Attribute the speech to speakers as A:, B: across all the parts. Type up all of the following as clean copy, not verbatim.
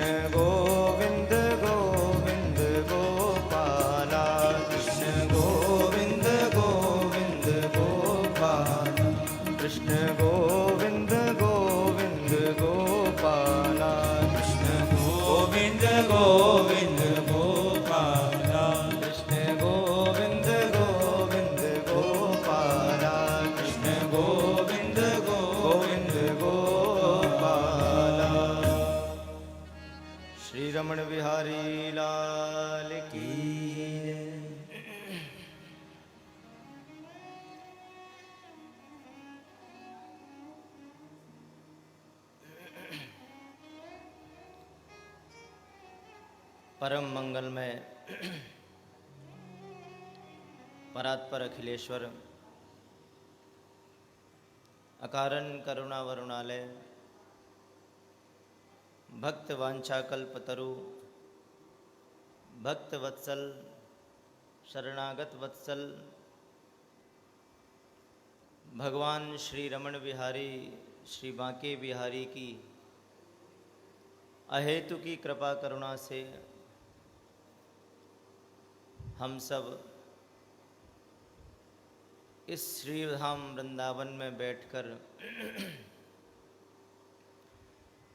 A: कृष्ण गोविंद गोविंद गोपाला, कृष्ण गोविंद गोविंद गोपाला, कृष्ण गोविंद गोविंद गोपाला, कृष्ण गोविंद गोविंद गोपाला, कृष्ण गोविंद गोविंद गोपाला, कृष्ण गोविंद गोविंद गोपाला। श्री रमण बिहारी लाल की जय। परम मंगलमय परात्पर अखिलेश्वर अकारण करुणा वरुणालय भक्त वांछाकल्पतरु भक्त वत्सल शरणागत वत्सल भगवान श्री रमण बिहारी श्री बांके बिहारी की अहेतु की कृपा करुणा से हम सब इस श्रीधाम वृंदावन में बैठकर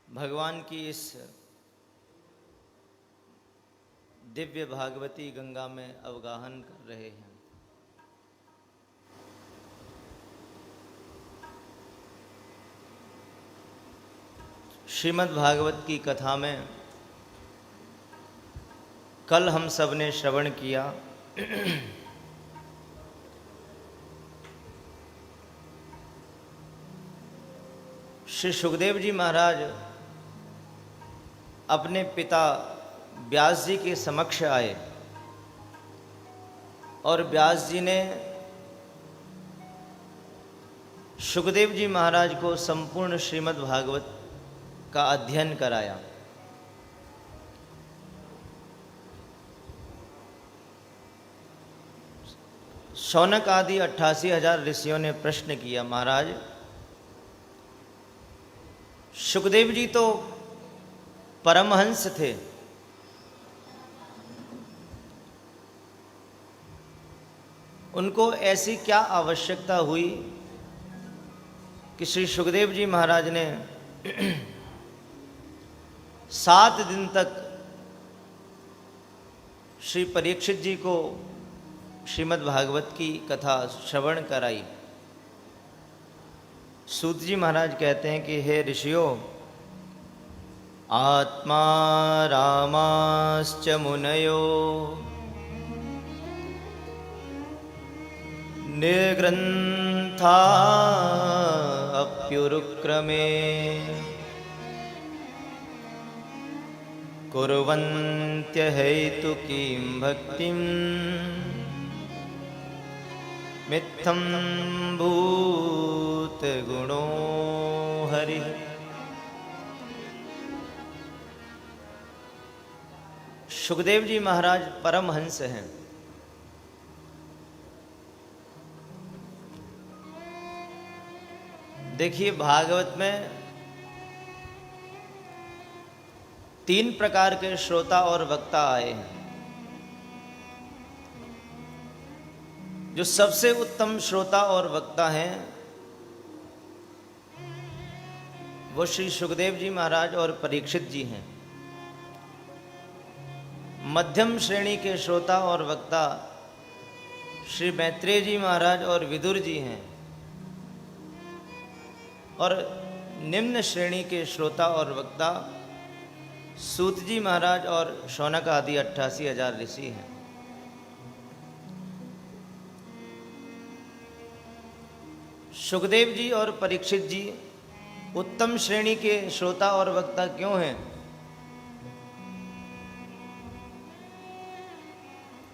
A: भगवान की इस दिव्य भागवती गंगा में अवगाहन कर रहे हैं। श्रीमद् भागवत की कथा में कल हम सब ने श्रवण किया श्री सुखदेव जी महाराज अपने पिता व्यास जी के समक्ष आए और व्यास जी ने सुखदेव जी महाराज को संपूर्ण श्रीमद् भागवत का अध्ययन कराया। शौनक आदि 88,000 ऋषियों ने प्रश्न किया, महाराज सुखदेव जी तो परमहंस थे, उनको ऐसी क्या आवश्यकता हुई कि श्री सुखदेव जी महाराज ने 7 दिन तक श्री परीक्षित जी को श्रीमद् भागवत की कथा श्रवण कराई। सूत जी महाराज कहते हैं कि हे ऋषियों, आत्मा रामाश्च मुनयो निर्ग्रंथा अप्युरुक्रमे कुर्वन्त्य हेतुकीं भक्तिं मित्थं भूत गुणो हरि। सुखदेव जी महाराज परमहंस हैं। देखिए भागवत में 3 प्रकार के श्रोता और वक्ता आए हैं। जो सबसे उत्तम श्रोता और वक्ता हैं वो श्री सुखदेव जी महाराज और परीक्षित जी हैं। मध्यम श्रेणी के श्रोता और वक्ता श्री मैत्रेय जी महाराज और विदुर जी हैं और निम्न श्रेणी के श्रोता और वक्ता सूत जी महाराज और शौनक आदि 88,000 ऋषि हैं। सुखदेव जी और परीक्षित जी उत्तम श्रेणी के श्रोता और वक्ता क्यों हैं?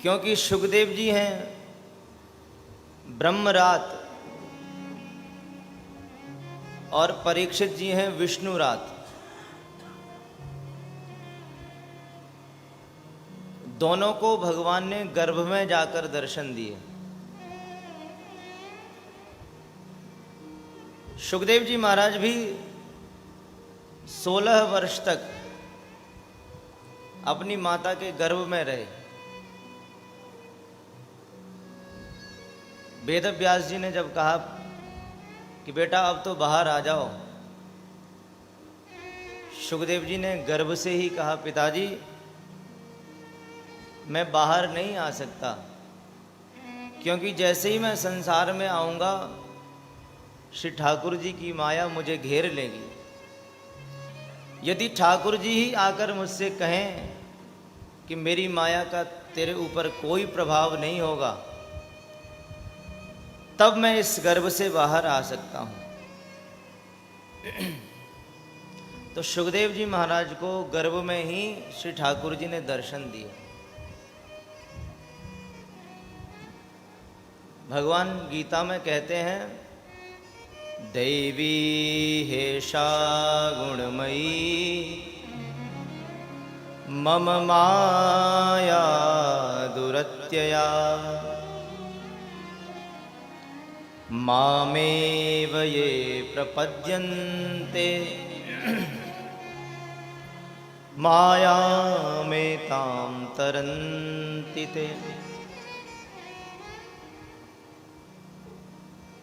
A: क्योंकि सुखदेव जी हैं ब्रह्मरात और परीक्षित जी हैं विष्णुरात। दोनों को भगवान ने गर्भ में जाकर दर्शन दिए। सुखदेव जी महाराज भी 16 वर्ष तक अपनी माता के गर्भ में रहे। वेद व्यास जी ने जब कहा कि बेटा अब तो बाहर आ जाओ, सुखदेव जी ने गर्भ से ही कहा पिताजी मैं बाहर नहीं आ सकता, क्योंकि जैसे ही मैं संसार में आऊंगा श्री ठाकुर जी की माया मुझे घेर लेगी। यदि ठाकुर जी ही आकर मुझसे कहें कि मेरी माया का तेरे ऊपर कोई प्रभाव नहीं होगा, तब मैं इस गर्भ से बाहर आ सकता हूं। तो सुखदेव जी महाराज को गर्भ में ही श्री ठाकुर जी ने दर्शन दिए। भगवान गीता में कहते हैं दैवी हेषा गुणमयी मम माया दुरत्यया मामेव ये प्रपद्यन्ते मायामेतां तरन्ति ते।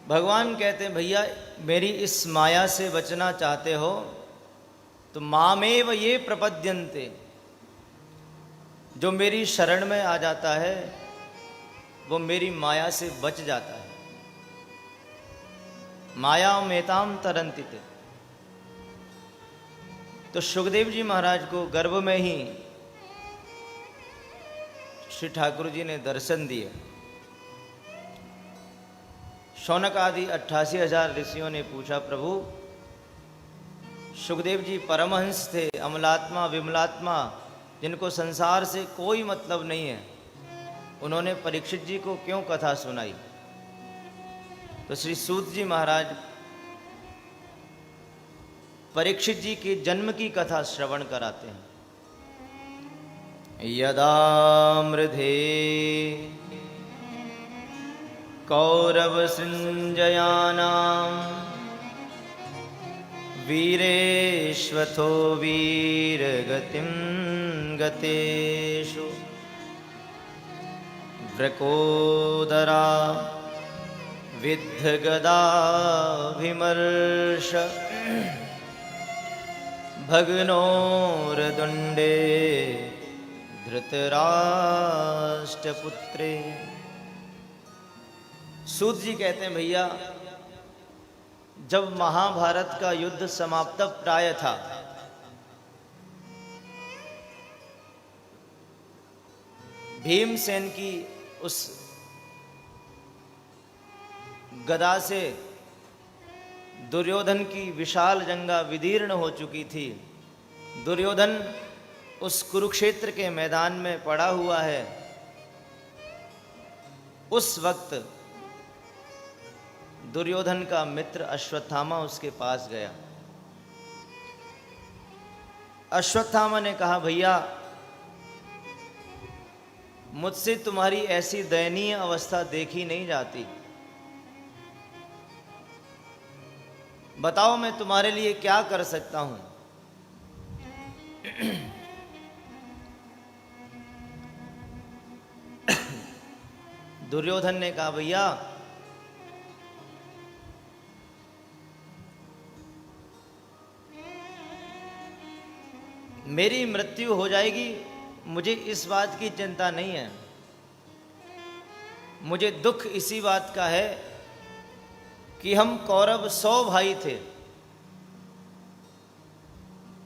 A: भगवान कहते हैं भैया मेरी इस माया से बचना चाहते हो तो मामेव ये प्रपद्यन्ते, जो मेरी शरण में आ जाता है वो मेरी माया से बच जाता है। माया मेताम तरन्ति ते। तो सुखदेव जी महाराज को गर्भ में ही श्री ठाकुर जी ने दर्शन दिए। शौनक आदि 88,000 ऋषियों ने पूछा प्रभु सुखदेव जी परमहंस थे, अमलात्मा विमलात्मा, जिनको संसार से कोई मतलब नहीं है, उन्होंने परीक्षित जी को क्यों कथा सुनाई? तो श्री सूत जी महाराज परीक्षित जी के जन्म की कथा श्रवण कराते हैं। यदा मृधे कौरव सृंजयानां वीरेश्वथो वीरगतिं गतेषु व्रकोदरा विद्ध गदाभिमर्श भग्नोरदुण्डे धृतराष्ट्रपुत्रे। सूत जी कहते हैं भैया जब महाभारत का युद्ध समाप्त प्राय था, भीमसेन की उस गदा से दुर्योधन की विशाल जंगा विदीर्ण हो चुकी थी। दुर्योधन उस कुरुक्षेत्र के मैदान में पड़ा हुआ है। उस वक्त दुर्योधन का मित्र अश्वत्थामा उसके पास गया। अश्वत्थामा ने कहा भैया मुझसे तुम्हारी ऐसी दयनीय अवस्था देखी नहीं जाती, बताओ मैं तुम्हारे लिए क्या कर सकता हूं। दुर्योधन ने कहा भैया मेरी मृत्यु हो जाएगी, मुझे इस बात की चिंता नहीं है, मुझे दुख इसी बात का है कि हम कौरव 100 भाई थे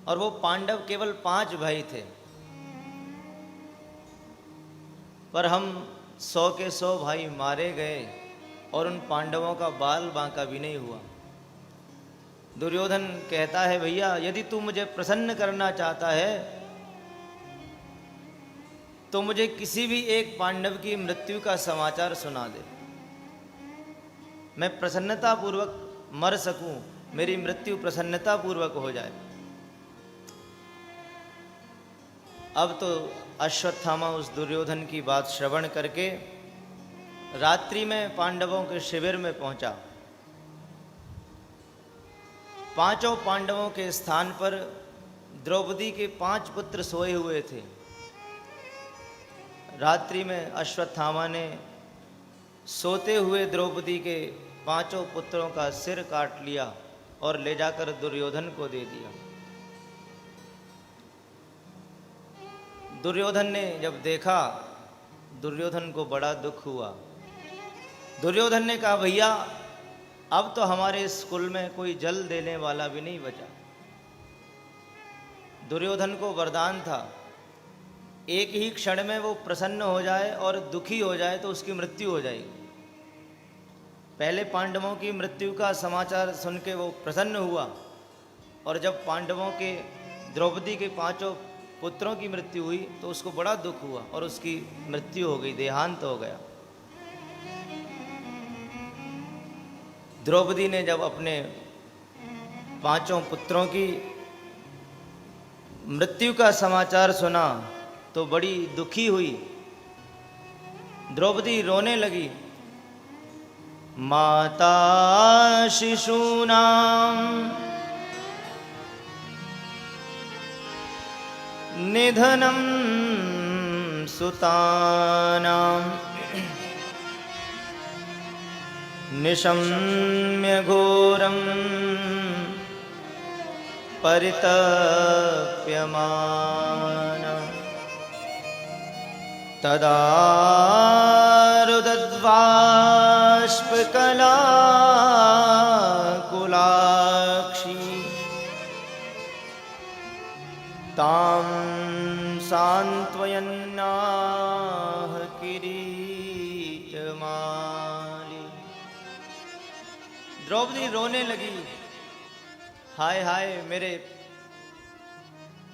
A: और वो पांडव केवल 5 भाई थे, पर हम 100 के 100 भाई मारे गए और उन पांडवों का बाल बांका भी नहीं हुआ। दुर्योधन कहता है भैया यदि तू मुझे प्रसन्न करना चाहता है तो मुझे किसी भी एक पांडव की मृत्यु का समाचार सुना दे, मैं प्रसन्नता पूर्वक मर सकूं, मेरी मृत्यु प्रसन्नता पूर्वक हो जाए। अब तो अश्वत्थामा उस दुर्योधन की बात श्रवण करके रात्रि में पांडवों के शिविर में पहुंचा। 5 पांडवों के स्थान पर द्रौपदी के 5 पुत्र सोए हुए थे। रात्रि में अश्वत्थामा ने सोते हुए द्रौपदी के 5 पुत्रों का सिर काट लिया और ले जाकर दुर्योधन को दे दिया। दुर्योधन ने जब देखा, दुर्योधन को बड़ा दुख हुआ। दुर्योधन ने कहा, भैया अब तो हमारे स्कूल में कोई जल देने वाला भी नहीं बचा। दुर्योधन को वरदान था, एक ही क्षण में वो प्रसन्न हो जाए और दुखी हो जाए तो उसकी मृत्यु हो जाएगी। पहले पांडवों की मृत्यु का समाचार सुन के वो प्रसन्न हुआ, और जब पांडवों के द्रौपदी के 5 पुत्रों की मृत्यु हुई तो उसको बड़ा दुख हुआ और उसकी मृत्यु हो गई, देहांत हो गया। द्रौपदी ने जब अपने 5 पुत्रों की मृत्यु का समाचार सुना तो बड़ी दुखी हुई। द्रौपदी रोने लगी। माता शिशूनां निधनं सुतानां निशम्य घोरं परितप्यमाना तदा रुदद्बाष्पकलाकुलाक्षी तां सान्त्वयन्नाह किरीटमाली। द्रौपदी रोने लगी, हाय हाय मेरे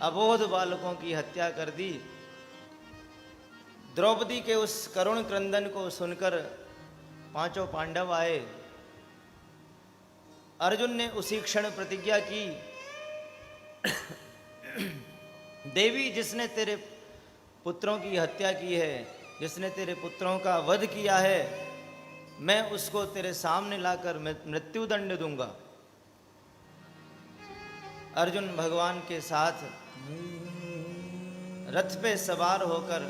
A: अबोध बालकों की हत्या कर दी। द्रौपदी के उस करुण क्रंदन को सुनकर 5 पांडव आए। अर्जुन ने उसी क्षण प्रतिज्ञा की, देवी जिसने तेरे पुत्रों की हत्या की है, जिसने तेरे पुत्रों का वध किया है, मैं उसको तेरे सामने लाकर मृत्यु दंड दूंगा। अर्जुन भगवान के साथ रथ पे सवार होकर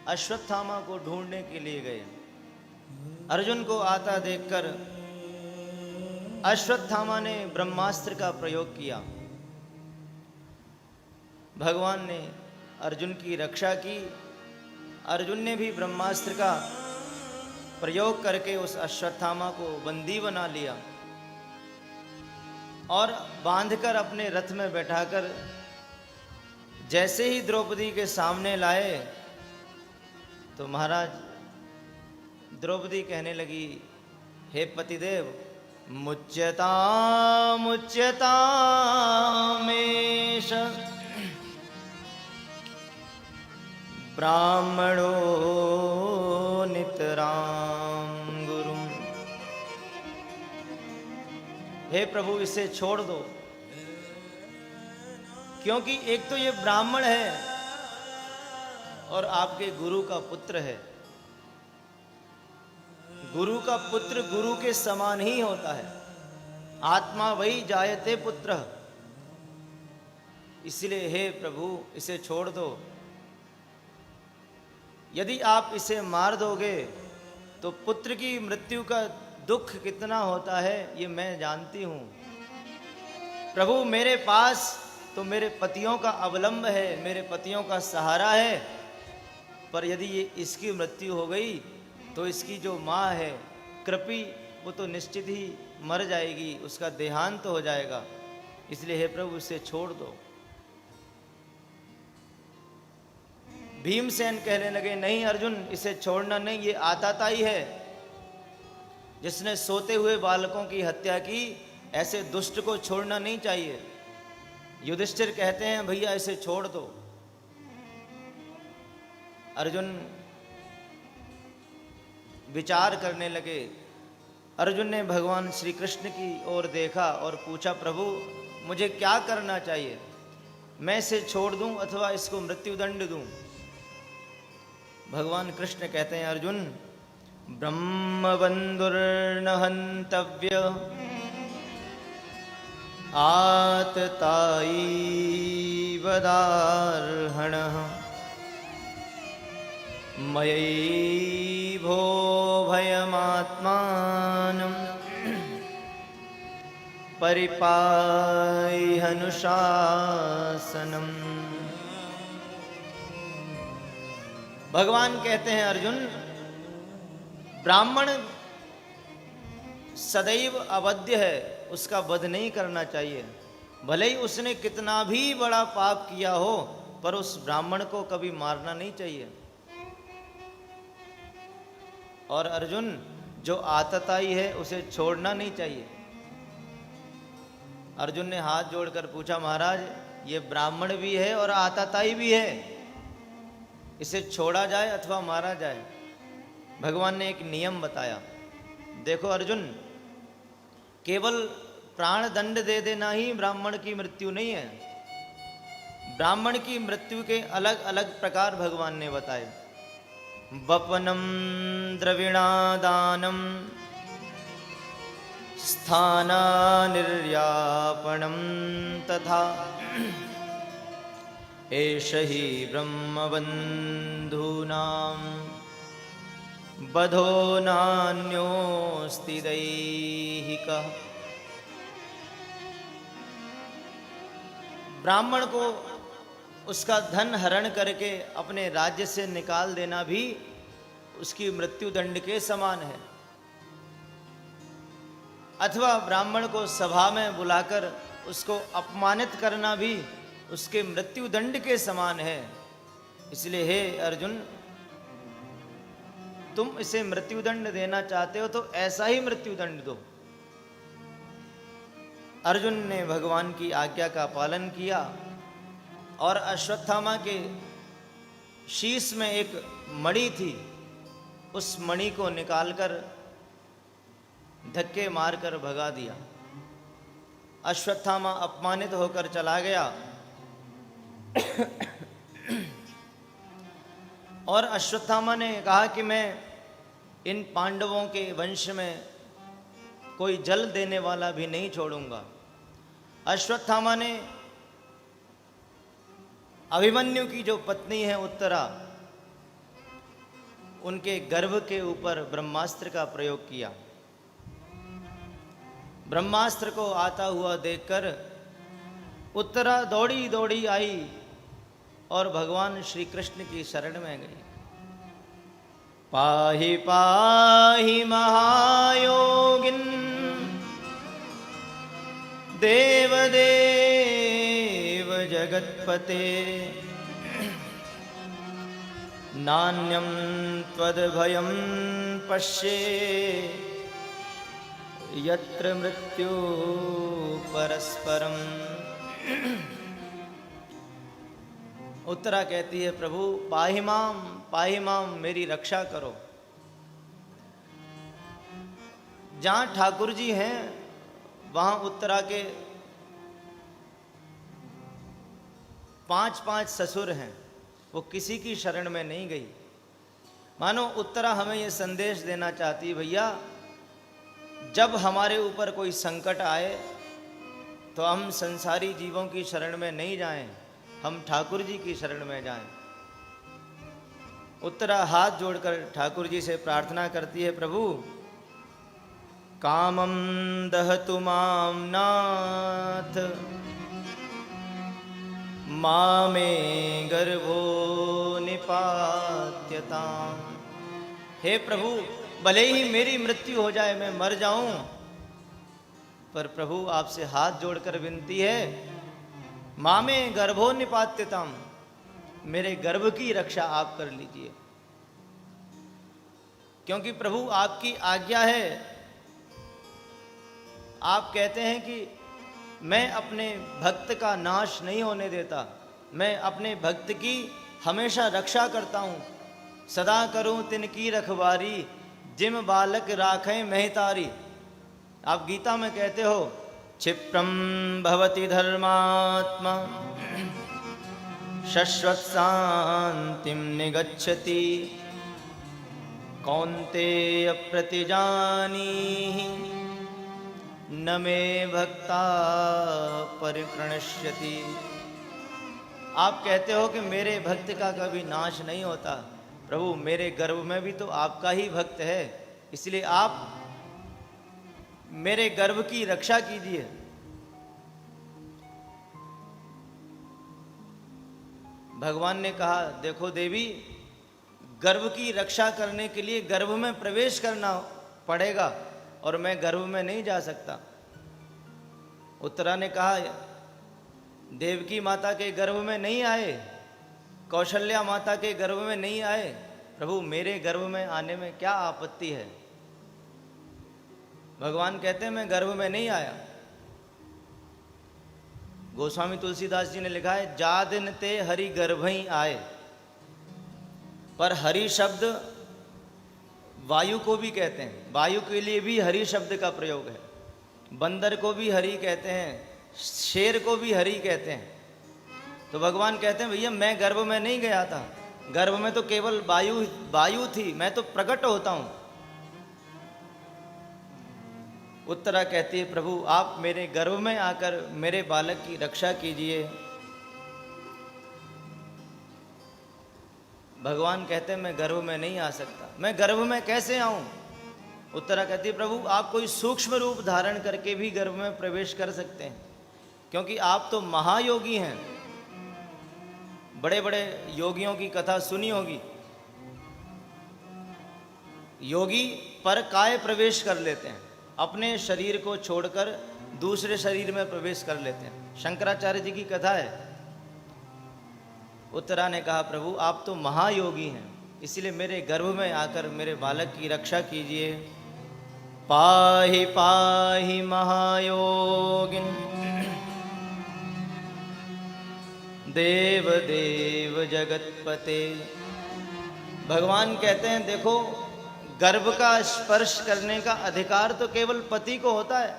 A: अश्वत्थामा को ढूंढने के लिए गए। अर्जुन को आता देखकर अश्वत्थामा ने ब्रह्मास्त्र का प्रयोग किया। भगवान ने अर्जुन की रक्षा की। अर्जुन ने भी ब्रह्मास्त्र का प्रयोग करके उस अश्वत्थामा को बंदी बना लिया और बांधकर अपने रथ में बैठाकर जैसे ही द्रौपदी के सामने लाए तो महाराज द्रौपदी कहने लगी, हे पतिदेव, मुच्यतामेष ब्राह्मणो नितरां गुरुं। हे प्रभु इसे छोड़ दो, क्योंकि एक तो ये ब्राह्मण है और आपके गुरु का पुत्र है। गुरु का पुत्र गुरु के समान ही होता है। आत्मा वही जायते पुत्र। इसलिए हे प्रभु इसे छोड़ दो। यदि आप इसे मार दोगे तो पुत्र की मृत्यु का दुख कितना होता है ये मैं जानती हूं। प्रभु मेरे पास तो मेरे पतियों का अवलंब है, मेरे पतियों का सहारा है, पर यदि ये इसकी मृत्यु हो गई तो इसकी जो माँ है कृपी, वो तो निश्चित ही मर जाएगी, उसका देहांत हो जाएगा। इसलिए हे प्रभु इसे छोड़ दो। भीमसेन कहने लगे, नहीं अर्जुन इसे छोड़ना नहीं, ये आताताई है जिसने सोते हुए बालकों की हत्या की। ऐसे दुष्ट को छोड़ना नहीं चाहिए। युधिष्ठिर कहते हैं भैया इसे छोड़ दो। अर्जुन विचार करने लगे। अर्जुन ने भगवान श्री कृष्ण की ओर देखा और पूछा, प्रभु मुझे क्या करना चाहिए? मैं इसे छोड़ दूं अथवा इसको मृत्युदंड दूं? भगवान कृष्ण कहते हैं, अर्जुन ब्रह्मबंधुर्न हन्तव्य आततायी वदार्हणः मयैभो भयमात्मानं परिपाह्यनुशासनम्। भगवान कहते हैं अर्जुन, ब्राह्मण सदैव अवध्य है, उसका वध नहीं करना चाहिए। भले ही उसने कितना भी बड़ा पाप किया हो, पर उस ब्राह्मण को कभी मारना नहीं चाहिए। और अर्जुन, जो आतताई है उसे छोड़ना नहीं चाहिए। अर्जुन ने हाथ जोड़कर पूछा, महाराज ये ब्राह्मण भी है और आतताई भी है, इसे छोड़ा जाए अथवा मारा जाए? भगवान ने एक नियम बताया। देखो अर्जुन, केवल प्राण दंड दे देना ही ब्राह्मण की मृत्यु नहीं है। ब्राह्मण की मृत्यु के अलग अलग प्रकार भगवान ने बताए। वपनम द्रविणादानम स्थानानिर्यापणम तथा एष हि ब्रह्मबन्धूनां बधो नान्योस्ति दैहिकः। ब्राह्मण को उसका धन हरण करके अपने राज्य से निकाल देना भी उसकी मृत्यु दंड के समान है, अथवा ब्राह्मण को सभा में बुलाकर उसको अपमानित करना भी उसके मृत्यु दंड के समान है। इसलिए हे अर्जुन, तुम इसे मृत्यु दंड देना चाहते हो तो ऐसा ही मृत्यु दंड दो। अर्जुन ने भगवान की आज्ञा का पालन किया और अश्वत्थामा के शीश में एक मणि थी, उस मणि को निकालकर धक्के मारकर भगा दिया। अश्वत्थामा अपमानित होकर चला गया और अश्वत्थामा ने कहा कि मैं इन पांडवों के वंश में कोई जल देने वाला भी नहीं छोड़ूंगा। अश्वत्थामा ने अभिमन्यु की जो पत्नी है उत्तरा, उनके गर्भ के ऊपर ब्रह्मास्त्र का प्रयोग किया। ब्रह्मास्त्र को आता हुआ देखकर उत्तरा दौड़ी दौड़ी आई और भगवान श्री कृष्ण की शरण में गई। पाहि पाहि महायोगिन देवदेव जगत्पते नान्यं त्वद्भयं पश्ये यत्र मृत्यु परस्परम। उत्तरा कहती है, प्रभु पाहि माम, मेरी रक्षा करो। जहां ठाकुर जी हैं वहां उत्तरा के 5 ससुर हैं, वो किसी की शरण में नहीं गई। मानो उत्तरा हमें ये संदेश देना चाहती है, भैया जब हमारे ऊपर कोई संकट आए तो हम संसारी जीवों की शरण में नहीं जाएं, हम ठाकुर जी की शरण में जाएं। उत्तरा हाथ जोड़कर ठाकुर जी से प्रार्थना करती है, प्रभु कामं दहतु मां नाथ मामे गर्भो निपात्यताम्। हे प्रभु, भले ही मेरी मृत्यु हो जाए, मैं मर जाऊं, पर प्रभु आपसे हाथ जोड़कर विनती है, मामे गर्भो निपात्यताम्, मेरे गर्भ की रक्षा आप कर लीजिए। क्योंकि प्रभु आपकी आज्ञा है, आप कहते हैं कि मैं अपने भक्त का नाश नहीं होने देता, मैं अपने भक्त की हमेशा रक्षा करता हूं। सदा करूं तिनकी रखवारी, जिम बालक राखें महतारी। आप गीता में कहते हो, क्षिप्रम भवति धर्मात्मा शश्वत शांतिम निगच्छति कौन्तेय प्रतिजानीहि न मे भक्ता परिप्रणश्यति। आप कहते हो कि मेरे भक्त का कभी नाश नहीं होता। प्रभु मेरे गर्भ में भी तो आपका ही भक्त है, इसलिए आप मेरे गर्भ की रक्षा कीजिए। भगवान ने कहा, देखो देवी, गर्भ की रक्षा करने के लिए गर्भ में प्रवेश करना पड़ेगा और मैं गर्भ में नहीं जा सकता। उत्तरा ने कहा, देवकी माता के गर्भ में नहीं आए, कौशल्या माता के गर्भ में नहीं आए, प्रभु मेरे गर्भ में आने में क्या आपत्ति है। भगवान कहते हैं मैं गर्भ में नहीं आया। गोस्वामी तुलसीदास जी ने लिखा है, जा दिन ते हरि गर्भ ही आए। पर हरि शब्द वायु को भी कहते हैं, वायु के लिए भी हरि शब्द का प्रयोग है। बंदर को भी हरि कहते हैं, शेर को भी हरि कहते हैं। तो भगवान कहते हैं भैया मैं गर्भ में नहीं गया था, गर्भ में तो केवल वायु थी, मैं तो प्रकट होता हूं। उत्तरा कहती है, प्रभु आप मेरे गर्भ में आकर मेरे बालक की रक्षा कीजिए। भगवान कहते हैं मैं गर्भ में नहीं आ सकता। मैं गर्भ में कैसे आऊं? उत्तरा कहती है, प्रभु आप कोई सूक्ष्म रूप धारण करके भी गर्भ में प्रवेश कर सकते हैं, क्योंकि आप तो महायोगी हैं। बड़े बड़े योगियों की कथा सुनी होगी। योगी पर काय प्रवेश कर लेते हैं, अपने शरीर को छोड़कर दूसरे शरीर में प्रवेश कर लेते हैं। शंकराचार्य जी की कथा है। उत्तरा ने कहा, प्रभु आप तो महायोगी हैं, इसलिए मेरे गर्भ में आकर मेरे बालक की रक्षा कीजिए। पाहि पाहि महायोगिन देव देव जगतपते। भगवान कहते हैं देखो, गर्भ का स्पर्श करने का अधिकार तो केवल पति को होता है,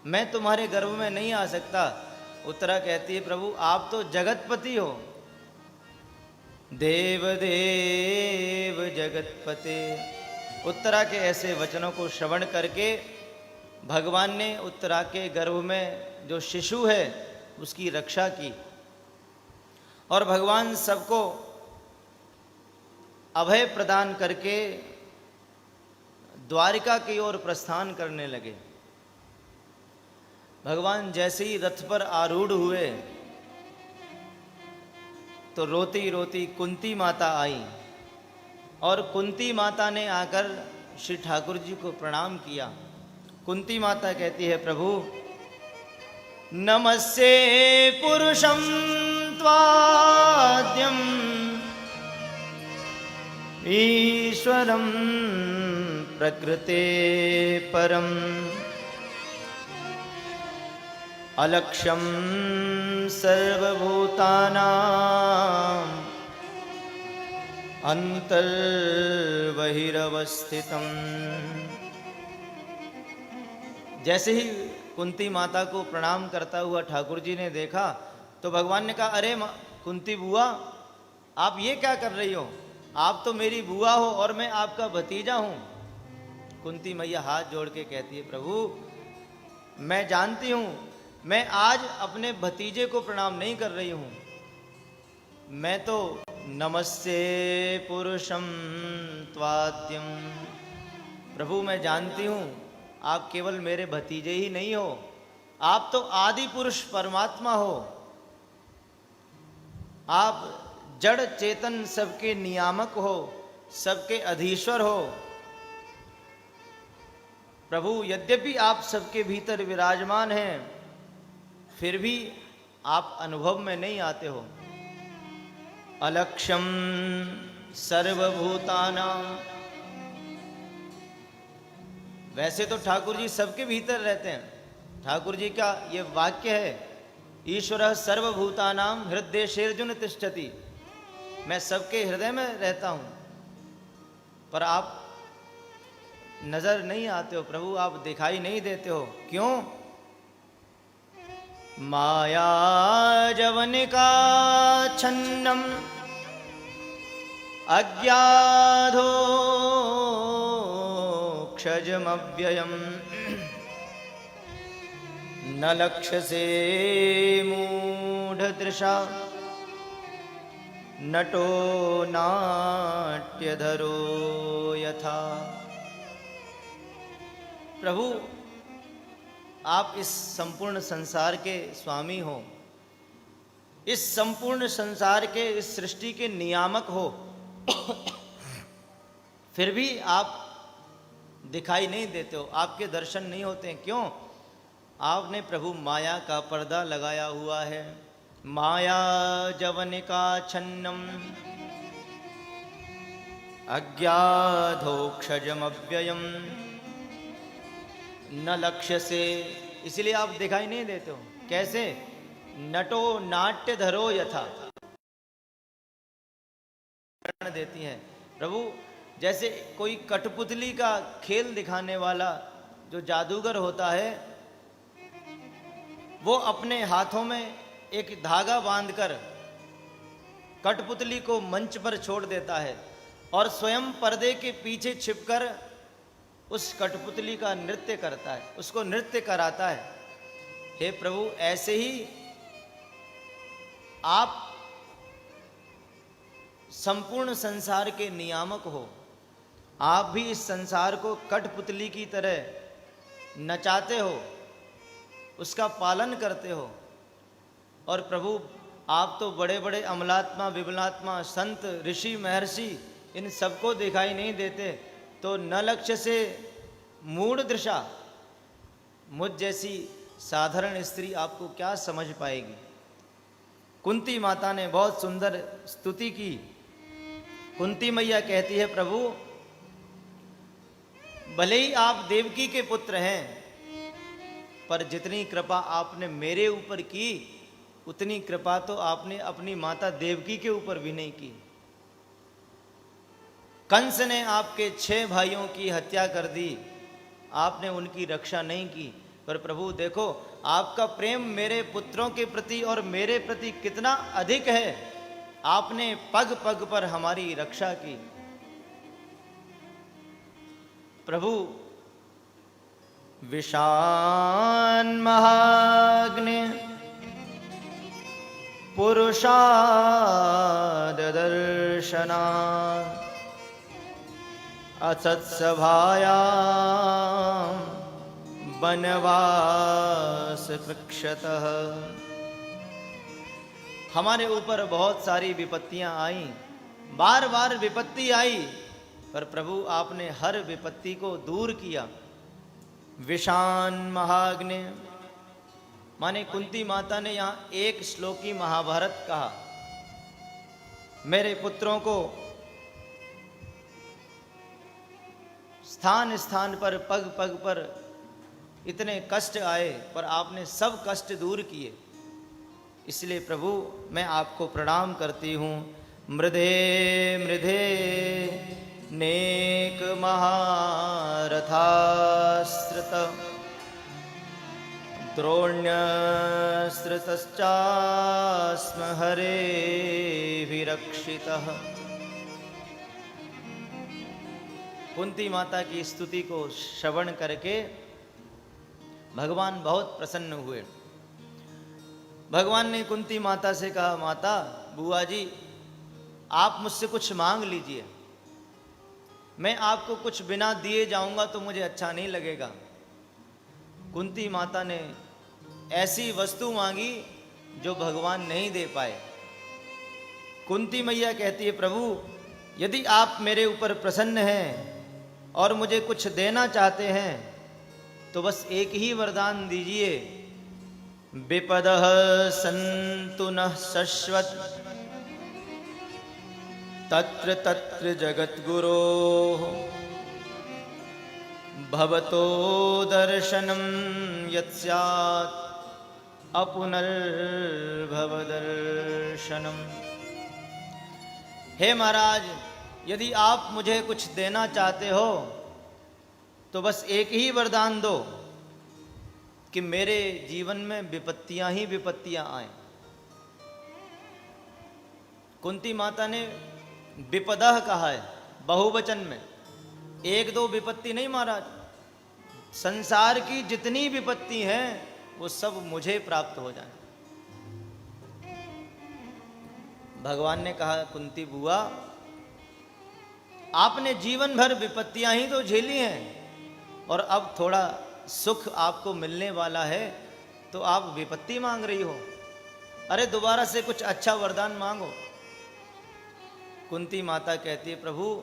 A: मैं तुम्हारे गर्भ में नहीं आ सकता। उत्तरा कहती है, प्रभु आप तो जगतपति हो, देव देव जगतपते। उत्तरा के ऐसे वचनों को श्रवण करके भगवान ने उत्तरा के गर्भ में जो शिशु है उसकी रक्षा की, और भगवान सबको अभय प्रदान करके द्वारिका की ओर प्रस्थान करने लगे। भगवान जैसे ही रथ पर आरूढ़ हुए तो रोती रोती कुंती माता आई, और कुंती माता ने आकर श्री ठाकुर जी को प्रणाम किया। कुंती माता कहती है, प्रभु नमस्ते पुरुषं त्वाद्यं ईश्वरं प्रकृते परम् अलक्ष्यं सर्वभूतानां अंतर्बहिरवस्थितम्। जैसे ही कुंती माता को प्रणाम करता हुआ ठाकुर जी ने देखा तो भगवान ने कहा, अरे कुंती बुआ आप ये क्या कर रही हो? आप तो मेरी बुआ हो और मैं आपका भतीजा हूं। कुंती मैया हाथ जोड़ के कहती है, प्रभु मैं जानती हूं, मैं आज अपने भतीजे को प्रणाम नहीं कर रही हूं, मैं तो नमस्ते पुरुषं त्वाद्यं। प्रभु मैं जानती हूं आप केवल मेरे भतीजे ही नहीं हो, आप तो आदि पुरुष परमात्मा हो। आप जड़ चेतन सबके नियामक हो, सबके अधीश्वर हो। प्रभु यद्यपि आप सबके भीतर विराजमान हैं, फिर भी आप अनुभव में नहीं आते हो। अलक्ष्यम सर्वभूतानां। वैसे तो ठाकुर जी सबके भीतर रहते हैं, ठाकुर जी का ये वाक्य है, ईश्वरः सर्वभूतानां हृदयेषु तिष्ठति। मैं सबके हृदय में रहता हूं, पर आप नजर नहीं आते हो प्रभु, आप दिखाई नहीं देते हो। क्यों? माया जवनिका छन्नम अज्ञाधो क्षजमव्ययम् न लक्ष्य से मूढ़ दृशा नटो नाट्यधरो यथा। प्रभु आप इस संपूर्ण संसार के स्वामी हो, इस संपूर्ण संसार के, इस सृष्टि के नियामक हो, फिर भी आप दिखाई नहीं देते हो, आपके दर्शन नहीं होते हैं। क्यों? आपने प्रभु माया का पर्दा लगाया हुआ है। माया जवनिका छन्नम अज्ञाधोक्षजम अव्ययम न लक्ष्य से, इसलिए आप दिखाई नहीं देते हो। कैसे? नटो नाट्य धरो यथा देती हैं प्रभु। जैसे कोई कठपुतली का खेल दिखाने वाला जो जादूगर होता है, वो अपने हाथों में एक धागा बांधकर कठपुतली को मंच पर छोड़ देता है और स्वयं पर्दे के पीछे छिपकर उस कठपुतली का नृत्य करता है, उसको नृत्य कराता है। हे प्रभु, ऐसे ही आप संपूर्ण संसार के नियामक हो। आप भी इस संसार को कठपुतली की तरह नचाते हो, उसका पालन करते हो। और प्रभु आप तो बड़े बड़े अमलात्मा, विमलात्मा, संत, ऋषि, महर्षि, इन सबको दिखाई नहीं देते, तो न लक्ष्य से मूढ़ दृशा, मुझ जैसी साधारण स्त्री आपको क्या समझ पाएगी। कुंती माता ने बहुत सुंदर स्तुति की। कुंती मैया कहती है, प्रभु भले ही आप देवकी के पुत्र हैं, पर जितनी कृपा आपने मेरे ऊपर की, उतनी कृपा तो आपने अपनी माता देवकी के ऊपर भी नहीं की। कंस ने आपके 6 भाइयों की हत्या कर दी, आपने उनकी रक्षा नहीं की। पर प्रभु देखो, आपका प्रेम मेरे पुत्रों के प्रति और मेरे प्रति कितना अधिक है। आपने पग पग पर हमारी रक्षा की। प्रभु विशान महाग्नि पुरुषाद दर्शना असत्सभाया वनवास कृक्षतः। हमारे ऊपर बहुत सारी विपत्तियां आई, बार बार विपत्ति आई, पर प्रभु आपने हर विपत्ति को दूर किया। विशान महाग्नि माने कुंती माता ने यहाँ एक श्लोकी महाभारत कहा। मेरे पुत्रों को स्थान स्थान पर, पग पग पर इतने कष्ट आए, पर आपने सब कष्ट दूर किए। इसलिए प्रभु मैं आपको प्रणाम करती हूँ। मृधे मृधे नेक महारथाश्रित द्रोण्यश्रितश्चास्म हरे विरक्षितः। कुंती माता की स्तुति को श्रवण करके भगवान बहुत प्रसन्न हुए। भगवान ने कुंती माता से कहा, माता, बुआ जी, आप मुझसे कुछ मांग लीजिए। मैं आपको कुछ बिना दिए जाऊंगा तो मुझे अच्छा नहीं लगेगा। कुंती माता ने ऐसी वस्तु मांगी जो भगवान नहीं दे पाए। कुंती मैया कहती है, प्रभु यदि आप मेरे ऊपर प्रसन्न हैं और मुझे कुछ देना चाहते हैं तो बस एक ही वरदान दीजिए। विपदः सन्तु नः शश्वत् तत्र तत्र जगद्गुरोः भवतो दर्शनं यत्स्यात् अपुनर्भवदर्शनम्। हे महाराज, यदि आप मुझे कुछ देना चाहते हो तो बस एक ही वरदान दो कि मेरे जीवन में विपत्तियां ही विपत्तियां आए। कुंती माता ने विपदः कहा है बहुवचन में, एक दो विपत्ति नहीं महाराज। संसार की जितनी विपत्ति हैं वो सब मुझे प्राप्त हो जाए। भगवान ने कहा, कुंती बुआ, आपने जीवन भर विपत्तियां ही तो झेली हैं और अब थोड़ा सुख आपको मिलने वाला है तो आप विपत्ति मांग रही हो। अरे दोबारा से कुछ अच्छा वरदान मांगो। कुंती माता कहती है, प्रभु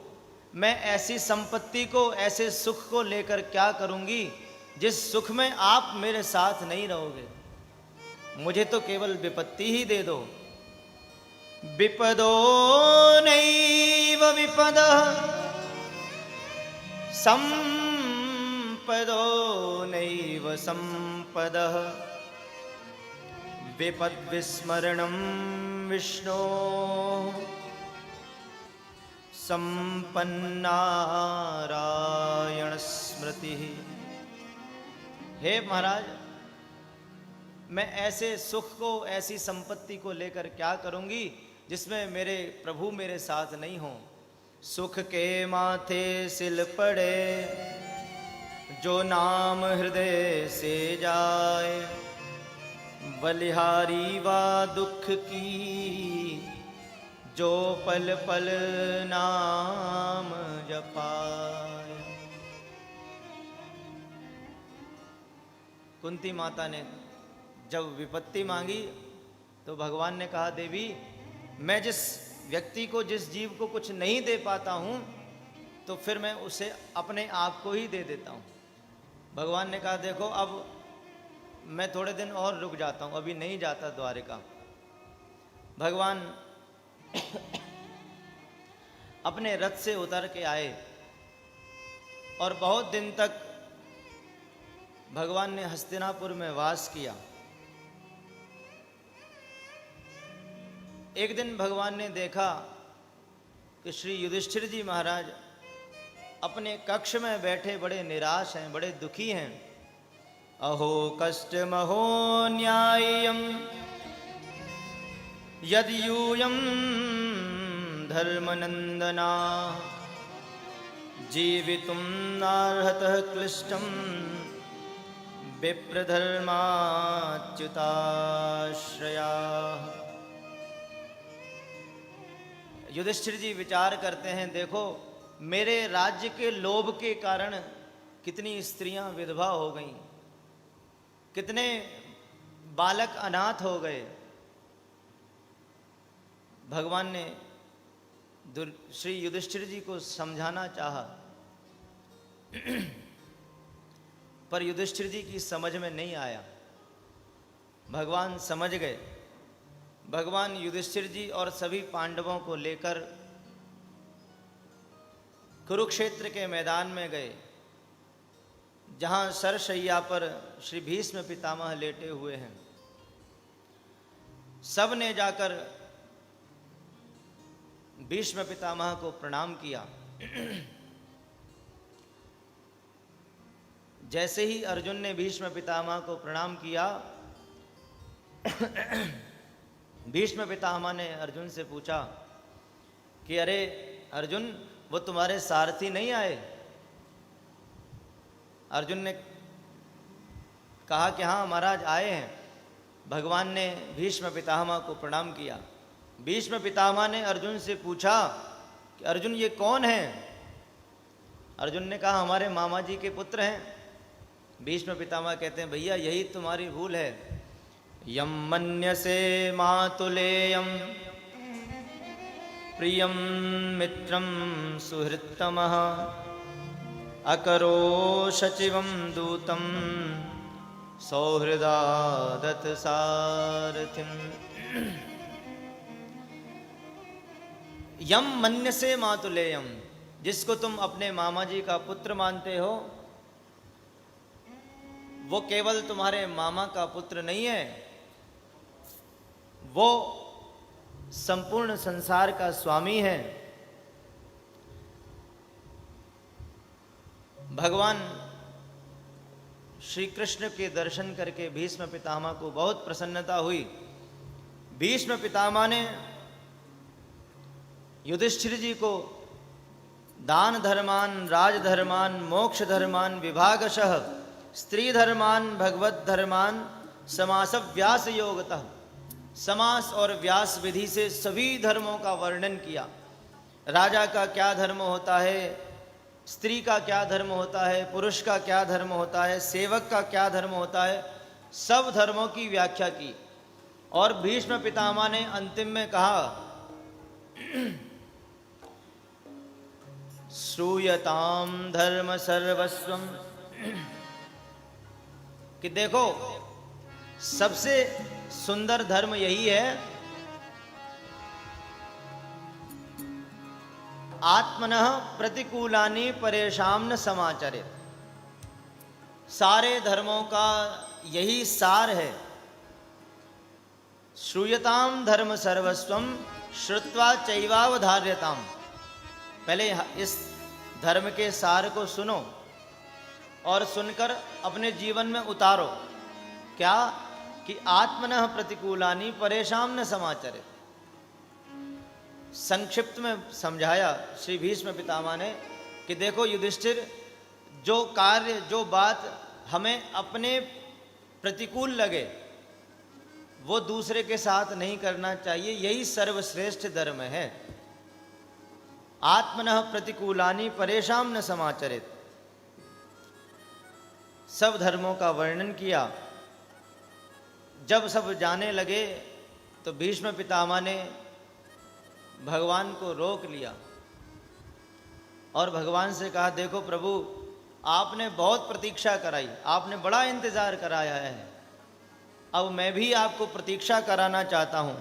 A: मैं ऐसी संपत्ति को, ऐसे सुख को लेकर क्या करूंगी जिस सुख में आप मेरे साथ नहीं रहोगे। मुझे तो केवल विपत्ति ही दे दो। विपदो नैव विपदः संपदो नैव संपदः विपद्विस्मरणं विष्णो संपन्नारायण स्मृति। हे महाराज, मैं ऐसे सुख को, ऐसी संपत्ति को लेकर क्या करूंगी जिसमें मेरे प्रभु मेरे साथ नहीं हो। सुख के माथे सिल पड़े जो नाम हृदय से जाए, बलिहारी वा दुख की जो पल पल नाम जपाए। कुंती माता ने जब विपत्ति मांगी तो भगवान ने कहा, देवी मैं जिस व्यक्ति को, जिस जीव को कुछ नहीं दे पाता हूं तो फिर मैं उसे अपने आप को ही दे देता हूं। भगवान ने कहा, देखो अब मैं थोड़े दिन और रुक जाता हूं, अभी नहीं जाता द्वारिका। भगवान अपने रथ से उतर के आए और बहुत दिन तक भगवान ने हस्तिनापुर में वास किया। एक दिन भगवान ने देखा कि श्री युधिष्ठिर जी महाराज अपने कक्ष में बैठे बड़े निराश हैं, बड़े दुखी हैं। अहो कष्टमहो न्याय्यम यद यूयम धर्मनंदना जीवितुम नार्हतः क्लिष्टम विप्रधर्माच्युताश्रया। युधिष्ठिर जी विचार करते हैं, देखो मेरे राज्य के लोभ के कारण कितनी स्त्रियां विधवा हो गईं, कितने बालक अनाथ हो गए। भगवान ने श्री युधिष्ठिर जी को समझाना चाहा, पर युधिष्ठिर जी की समझ में नहीं आया। भगवान समझ गए। भगवान युधिष्ठिर जी और सभी पांडवों को लेकर कुरुक्षेत्र के मैदान में गए, जहां सरशैया पर श्री भीष्म पितामह लेटे हुए हैं। सब ने जाकर भीष्म पितामह को प्रणाम किया। जैसे ही अर्जुन ने भीष्म पितामह को प्रणाम किया, भीष्म पितामह ने अर्जुन से पूछा कि अरे अर्जुन, वो तुम्हारे सारथी नहीं आए? अर्जुन ने कहा कि हाँ महाराज आए हैं। भगवान ने भीष्म पितामह को प्रणाम किया। भीष्म पितामह ने अर्जुन से पूछा कि अर्जुन ये कौन है? अर्जुन ने कहा हमारे मामा जी के पुत्र हैं। भीष्म पितामह कहते हैं भैया यही तुम्हारी भूल है। यम मन्यसे मातुलेयम प्रियम मित्रम सुहृत्तमः अकरो सचिवम दूतम सौहृदादत सारथिम। यम मन्यसे मातुलेयम, जिसको तुम अपने मामा जी का पुत्र मानते हो, वो केवल तुम्हारे मामा का पुत्र नहीं है, वो संपूर्ण संसार का स्वामी है। भगवान श्री कृष्ण के दर्शन करके भीष्म पितामह को बहुत प्रसन्नता हुई। भीष्म पितामह ने युधिष्ठिर जी को दान धर्मान, राज धर्मान, मोक्ष धर्मान, विभागशः स्त्री धर्मान, भगवत धर्मान समास व्यास योगतः, समास और व्यास विधि से सभी धर्मों का वर्णन किया। राजा का क्या धर्म होता है, स्त्री का क्या धर्म होता है, पुरुष का क्या धर्म होता है, सेवक का क्या धर्म होता है, सब धर्मों की व्याख्या की। और भीष्म पितामह ने अंतिम में कहा, श्रूयताम धर्म सर्वस्वम, कि देखो सबसे सुंदर धर्म यही है, आत्मनः प्रतिकूलानि परेशान न समाचरेत्। सारे धर्मों का यही सार है। श्रूयताम धर्म सर्वस्वम श्रुत्वा चैवावधार्यताम। पहले इस धर्म के सार को सुनो और सुनकर अपने जीवन में उतारो। क्या कि आत्मनः प्रतिकूलानि परेशान न समाचरेत्। संक्षिप्त में समझाया श्री भीष्म पितामह ने कि देखो युधिष्ठिर, जो कार्य जो बात हमें अपने प्रतिकूल लगे वो दूसरे के साथ नहीं करना चाहिए, यही सर्वश्रेष्ठ धर्म है। आत्मनः प्रतिकूलानि परेशान न समाचरेत्। सब धर्मों का वर्णन किया। जब सब जाने लगे तो भीष्म पितामह ने भगवान को रोक लिया और भगवान से कहा, देखो प्रभु, आपने बहुत प्रतीक्षा कराई, आपने बड़ा इंतजार कराया है, अब मैं भी आपको प्रतीक्षा कराना चाहता हूं।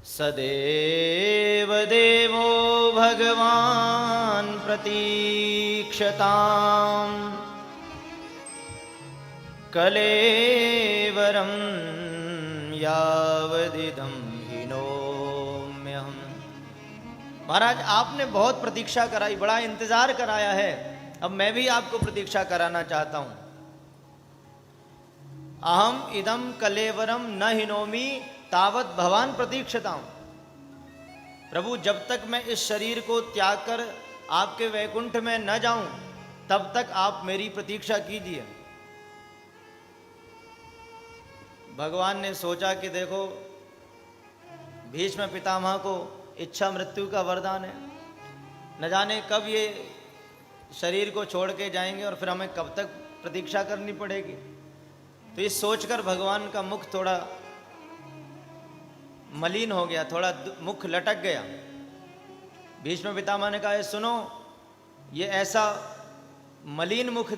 A: सदैव देवो भगवान प्रतीक्षताम कलेवरम यावदिदं हिनोम्यहम्। महाराज, आपने बहुत प्रतीक्षा कराई, बड़ा इंतजार कराया है, अब मैं भी आपको प्रतीक्षा कराना चाहता हूं। अहम इदम कलेवरम न हिनोमि तावत भवान प्रतीक्षताम। प्रभु, जब तक मैं इस शरीर को त्याग कर आपके वैकुंठ में न जाऊं तब तक आप मेरी प्रतीक्षा कीजिए। भगवान ने सोचा कि देखो, भीष्म पितामह को इच्छा मृत्यु का वरदान है, न जाने कब ये शरीर को छोड़ के जाएंगे और फिर हमें कब तक प्रतीक्षा करनी पड़ेगी। तो ये सोचकर भगवान का मुख थोड़ा मलिन हो गया, थोड़ा मुख लटक गया। भीष्म पितामह ने कहा, सुनो, ये ऐसा मलिन मुख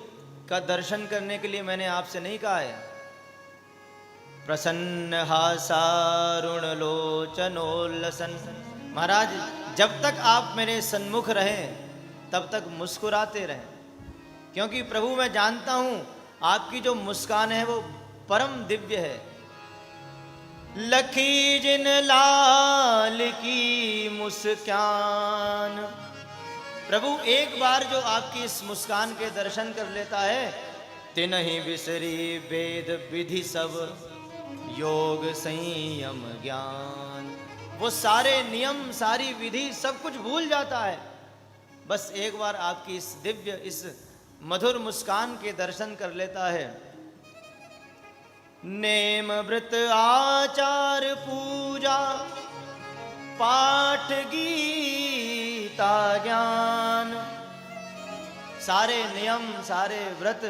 A: का दर्शन करने के लिए मैंने आपसे नहीं कहा है। प्रसन्न हासारुण लोचनोल्लसन। महाराज, जब तक आप मेरे सन्मुख रहें तब तक मुस्कुराते रहें, क्योंकि प्रभु मैं जानता हूं आपकी जो मुस्कान है वो परम दिव्य है। लखी जिन लाल की मुस्कान। प्रभु, एक बार जो आपकी इस मुस्कान के दर्शन कर लेता है, तिनहि बिसरी वेद विधि सब योग संयम ज्ञान। वो सारे नियम, सारी विधि, सब कुछ भूल जाता है। बस एक बार आपकी इस दिव्य, इस मधुर मुस्कान के दर्शन कर लेता है। नेम व्रत आचार पूजा पाठ गीता ज्ञान। सारे नियम, सारे व्रत,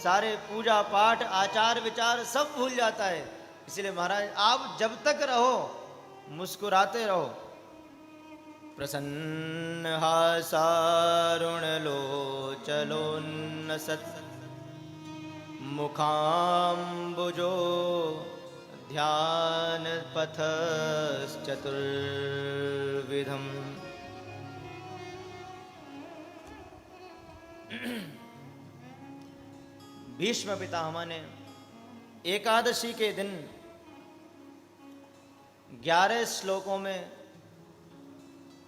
A: सारे पूजा पाठ, आचार विचार सब भूल जाता है। इसलिए महाराज, आप जब तक रहो मुस्कुराते रहो। प्रसन्न हासारुण लोचलोन्नसत् मुखाम्बुजो ध्यान पथश्चतुर्विधम्। भीष्म पितामह ने एकादशी के दिन 11 श्लोकों में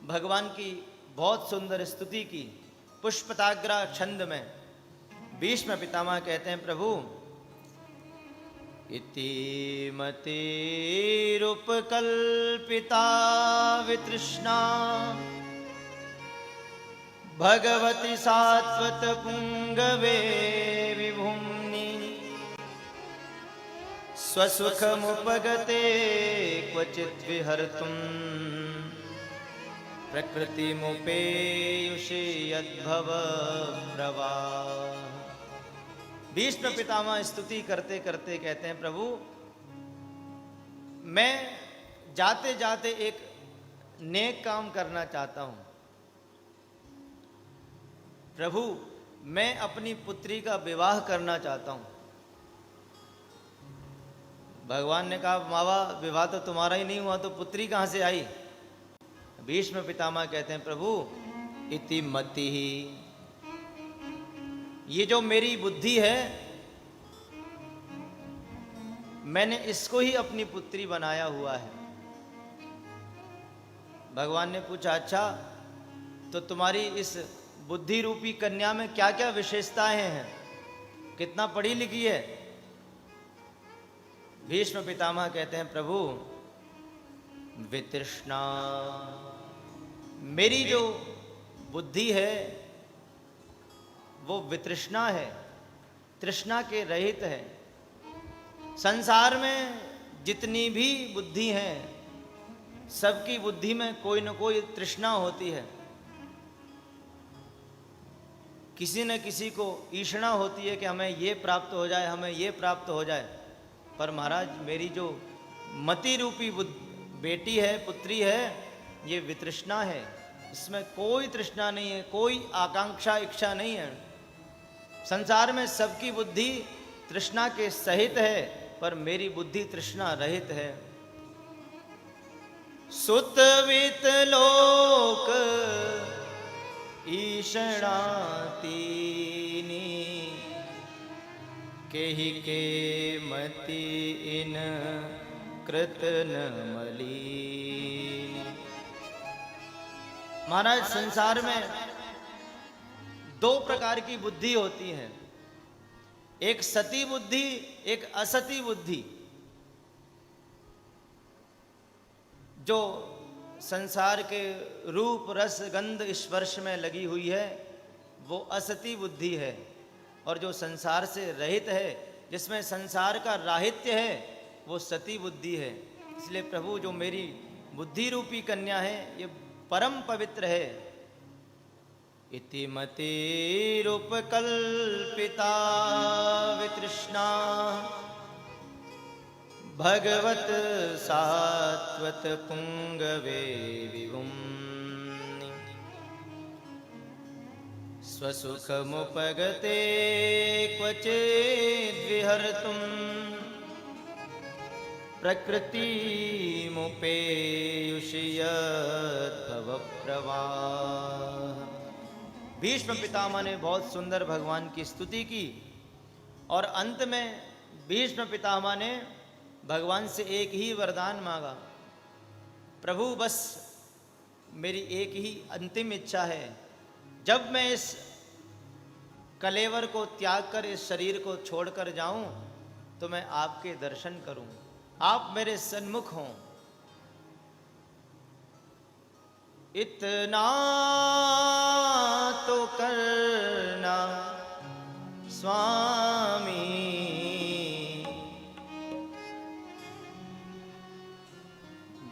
A: भगवान की बहुत सुंदर स्तुति की। पुष्पताग्रा छंद में भीष्म पितामह कहते हैं, प्रभु, इति मतिरुपकल्पिता वितृष्णा भगवति सात्वत पुंगवे विभुम्नि स्वसुखमुपगते क्वचित् विहर्तुं प्रकृतिमुपेयुषे यद्भव प्रवाह। भीष्म पितामह स्तुति करते करते कहते हैं, प्रभु मैं जाते जाते एक नेक काम करना चाहता हूं। प्रभु मैं अपनी पुत्री का विवाह करना चाहता हूं। भगवान ने कहा, मावा विवाह तो तुम्हारा ही नहीं हुआ तो पुत्री कहां से आई? भीष्म पितामह कहते हैं, प्रभु इति मति ही, ये जो मेरी बुद्धि है मैंने इसको ही अपनी पुत्री बनाया हुआ है। भगवान ने पूछा, अच्छा तो तुम्हारी इस बुद्धि रूपी कन्या में क्या क्या विशेषताएं हैं, कितना पढ़ी लिखी है? भीष्म पितामह कहते हैं, प्रभु वितृष्णा, मेरी जो बुद्धि है वो वितृष्णा है, तृष्णा के रहित है। संसार में जितनी भी बुद्धि है सबकी बुद्धि में कोई न कोई तृष्णा होती है। किसी न किसी को ईर्ष्णा होती है कि हमें ये प्राप्त हो जाए, हमें ये प्राप्त हो जाए। पर महाराज मेरी जो मति रूपी बेटी है, पुत्री है, ये वितृष्णा है, इसमें कोई तृष्णा नहीं है, कोई आकांक्षा इच्छा नहीं है। संसार में सबकी बुद्धि तृष्णा के सहित है पर मेरी बुद्धि तृष्णा रहित है। सुतवित लोक ईषणातीनी केहि के मति इन कृत न मलीनी। महाराज संसार में दो प्रकार की बुद्धि होती है, एक सती बुद्धि, एक असती बुद्धि। जो संसार के रूप रस गंध स्पर्श में लगी हुई है वो असती बुद्धि है, और जो संसार से रहित है, जिसमें संसार का राहित्य है, वो सती बुद्धि है। इसलिए प्रभु जो मेरी बुद्धि रूपी कन्या है ये परम पवित्र है। इति मतिरुपकल्पिता वितृष्णा भगवत सात्वत पुंगवे विभुम्नि स्वसुखमुपगते क्वचिद्विहर्तुं प्रकृतिमुपेयुषि यद्भवप्रवाह। भीष्म पितामह ने बहुत सुंदर भगवान की स्तुति की और अंत में भीष्म पितामह ने भगवान से एक ही वरदान मांगा, प्रभु बस मेरी एक ही अंतिम इच्छा है, जब मैं इस कलेवर को त्याग कर इस शरीर को छोड़कर जाऊं तो मैं आपके दर्शन करूं, आप मेरे सन्मुख हों। इतना तो करना स्वामी,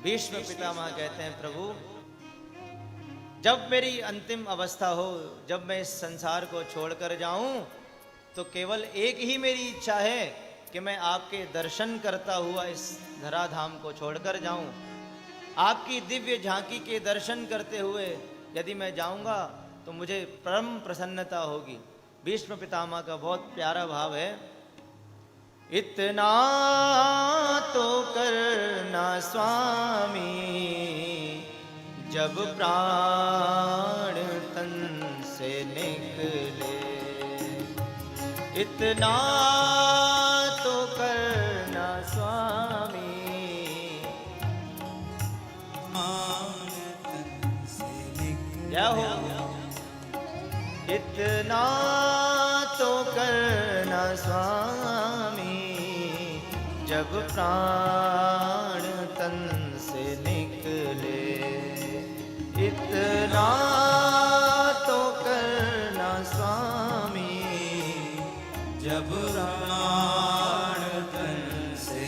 A: भीष्म पितामह कहते हैं, प्रभु जब मेरी अंतिम अवस्था हो, जब मैं इस संसार को छोड़कर जाऊं तो केवल एक ही मेरी इच्छा है कि मैं आपके दर्शन करता हुआ इस धराधाम को छोड़कर जाऊं। आपकी दिव्य झांकी के दर्शन करते हुए यदि मैं जाऊंगा तो मुझे परम प्रसन्नता होगी। भीष्म पितामह का बहुत प्यारा भाव है, इतना तो करना स्वामी जब प्राण तन से निकले, इतना तो करना स्वामी क्या हो, इतना तो करना स्वामी जब प्राण तन से निकले, इतना तो करना स्वामी जब प्राण तन से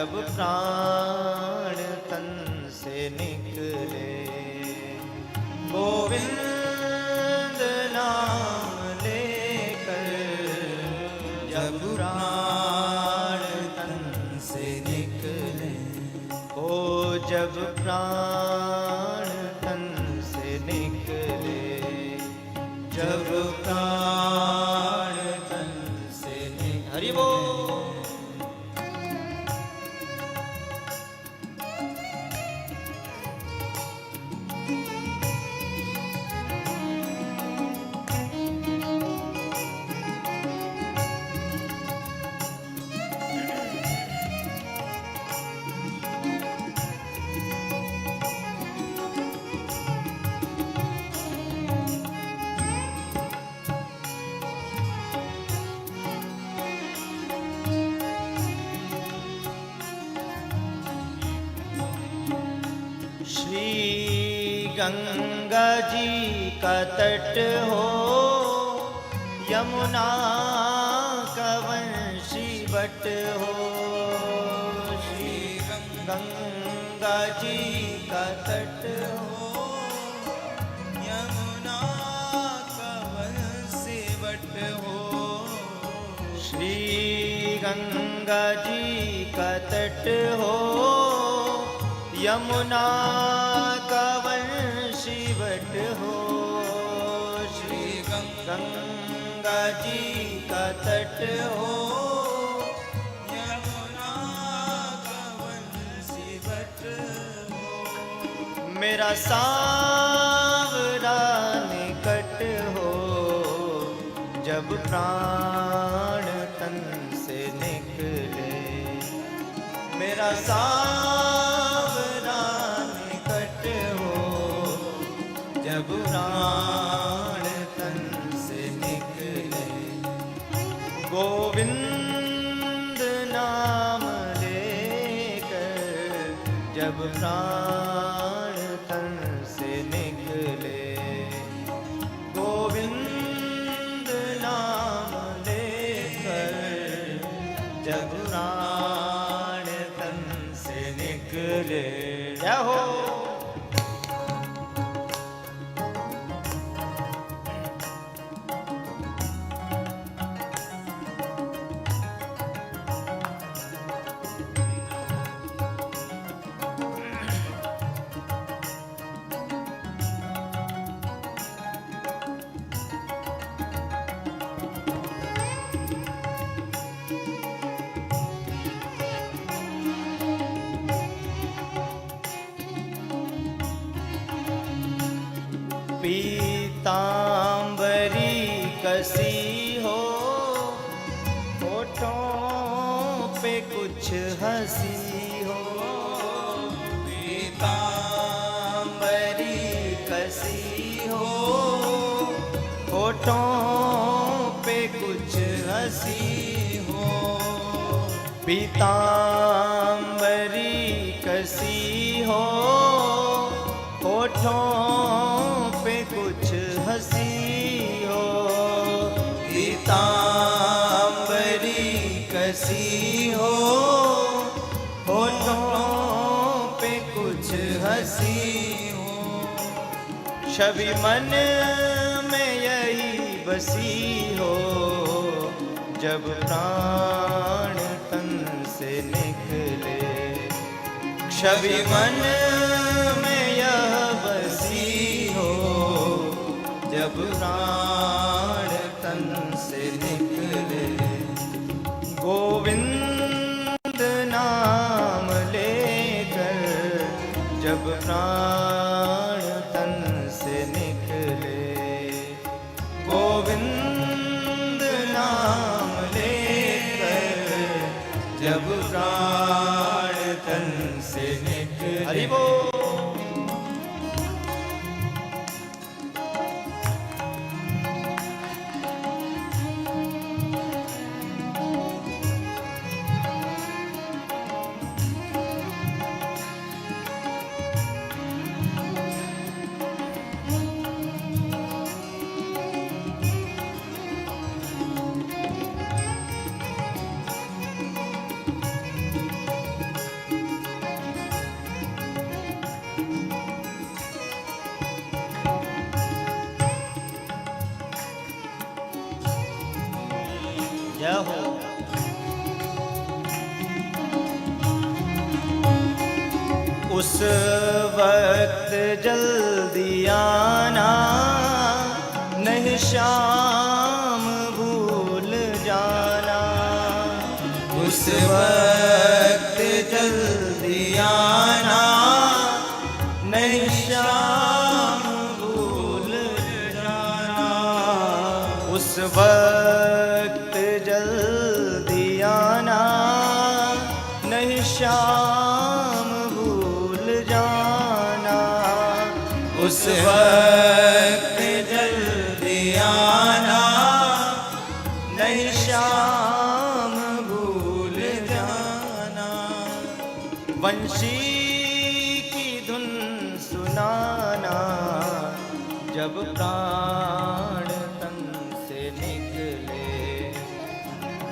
A: जब प्राण तन से निकले, गोविंद नाम लेकर जब प्राण तन से निकले, ओ जब प्राण तन से निकले, जब प्राण तन से निकले। हरि बोल। श्री गंगा जी का तट हो, यमुना का वंशी बट हो। श्री गंगा जी का तट हो, यमुना का वंशी बट हो। श्री गंगा जी का तट हो, यमुना का वंशी बट हो। श्री गंगा जी का तट हो, यमुना का वंशी बट हो। मेरा सांवरा निकट हो, जब प्राण तन से निकले। मेरा सांवरा निकट हो, जब प्राण तन से निकले। गोविंद नाम लेकर जब प्राण तन से निकले, गोविंद नाम लेकर जब प्राण तन से निकले। जय हो। पीतांबरी कसी हो, होठों पे कुछ हंसी हो। पीतांबरी कसी हो, होठों पे कुछ हंसी हो। पीतांबरी कसी हो, होठों पे कुछ हंसी हो। पीतांबरी कसी हो, होठों पे कुछ हंसी हो। छवि मन में यही बसी हो, जब प्राण तन से निकले। छवि मन में यह बसी हो, जब प्राण तन से निकले। गोविंद नाम लेकर जब प्राण तन से निकले। गोविंद नाम लेकर जब प्राण तन से निकले। हरि बोल। जय हो। उस वक्त जल्दी आना, नहीं शाम भूल जाना। उस वक्त जल्दी आना, नहीं शाम भूल जाना। उस वक्त जल्दी आना, नहीं शाम भूल जाना। उस वक्त जल्दी आना, नहीं शाम भूल जाना। वंशी की धुन सुनाना, जब प्राण तन से निकले।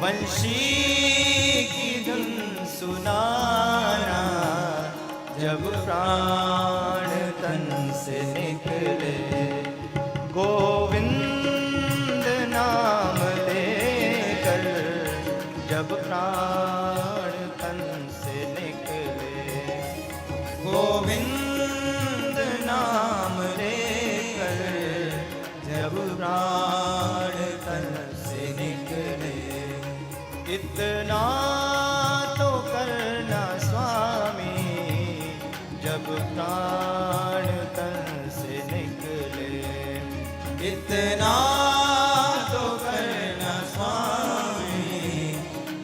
A: वंशी की धुन सुनाना, जब प्राण तन से निकले। गोविंद नाम लेकर, जब प्राण तन से निकले। गोविंद नाम लेकर, जब प्राण तन से निकले। इतना तो करना स्वामी, जब प्राण तन से निकले। इतना तो करना स्वामी,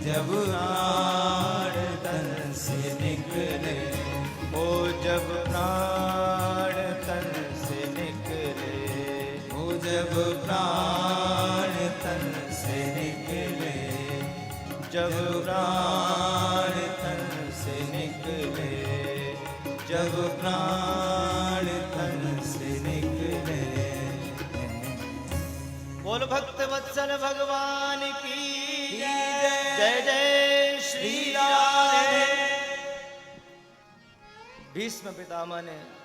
A: जब प्राण तन से निकले। ओ जब प्राण तन से निकले। ओ जब प्राण तन से निकले। जब प्राण तन से निकले। जब प्राण तन से निकले। बोल भक्त वत्सल भगवान की जय। जय श्री राम। भीष्म पितामह ने